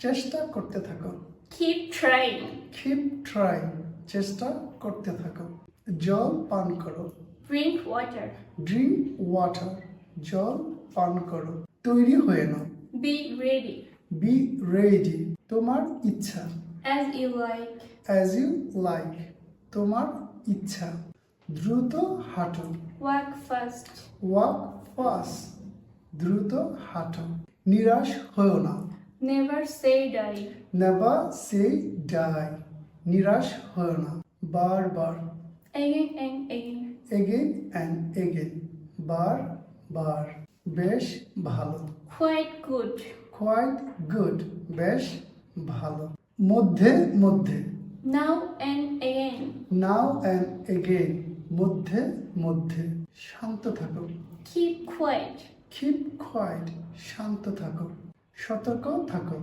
চেষ্টা করতে থাকো। Keep trying. Keep trying. চেষ্টা করতে থাকো। জল পান করো। Drink water. Drink water. জল পান করো। তৈরি হয়ে নাও। Be ready. Be ready. তোমার ইচ্ছা। As you like. As you like. তোমার ইচ্ছা। দ্রুত হাঁটো। Walk fast. Walk fast. দ্রুত হাঁটো। নিরাশ হয়ো না। Never say die. Never say die. নিরাশ হয়ো না। বারবার। Again and again. Again and again. বার। বেশ ভালো। Quite good. Quite good. বেশ ভালো। মধ্যে। Now and again. Now and again. মধ্যে। শান্ত থাকো। Keep quiet. Keep quiet. শান্ত থাকো। সতর্ক থাকো।